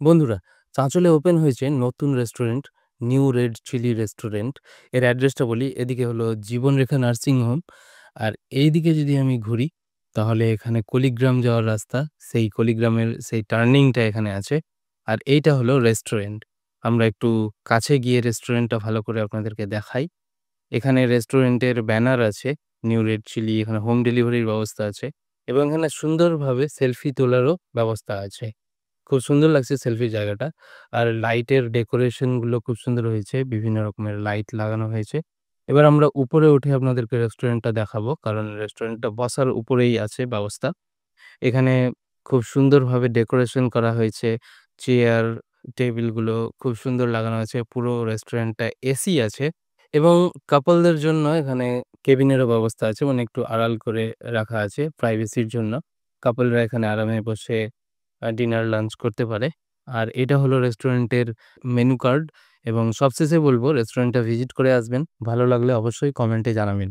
বন্ধুরা, চাঁচলে ওপেন হয়েছে নতুন restaurant, new red chilli restaurant. এর অ্যাড্রেসটা বলি, এদিকে হলো জীবনরেখা নার্সিং হোম। আর এইদিকে যদি আমি ঘুরি, তাহলে এখানে কলিগ্রাম যাওয়ার রাস্তা, সেই কলিগ্রামের সেই টার্নিংটা এখানে আছে। আর এইটা হলো রেস্টুরেন্ট। আমরা একটু কাছে গিয়ে রেস্টুরেন্টটা ভালো করে আপনাদেরকে দেখাই। এখানে রেস্টুরেন্টের ব্যানার আছে, নিউ রেড চিলি, এখানে হোম ডেলিভারির ব্যবস্থা আছে এবং এখানে সুন্দরভাবে সেলফি তোলারও ব্যবস্থা আছে। খুব সুন্দর লাগছে সেলফির জায়গাটা। আর লাইটের ডেকোরেশন গুলো খুব সুন্দর হয়েছে। বিভিন্ন রকমের লাইট লাগানো হয়েছে। এবার আমরা উপরে উঠে আপনাদেরকে রেস্টুরেন্টটা দেখাবো। কারণ রেস্টুরেন্টটা বসার উপরেই আছে ব্যবস্থা। এখানে খুব সুন্দরভাবে ডেকোরেশন করা হয়েছে। চেয়ার, টেবিলগুলো খুব সুন্দর লাগানো আছে। পুরো রেস্টুরেন্টটা এসি আছে এবং কাপলদের জন্য এখানে কেবিনেরও ব্যবস্থা আছে। মানে একটু আড়াল করে রাখা আছে প্রাইভেসির জন্য। কাপলরা এখানে আরামে বসে ডিনার, লাঞ্চ করতে পারে। আর এটা হলো রেস্টুরেন্টের মেনু কার্ড এবং সবশেষে বলব রেস্টুরেন্টটা ভিজিট করে আসবেন। ভালো লাগলে অবশ্যই কমেন্টে জানাবেন।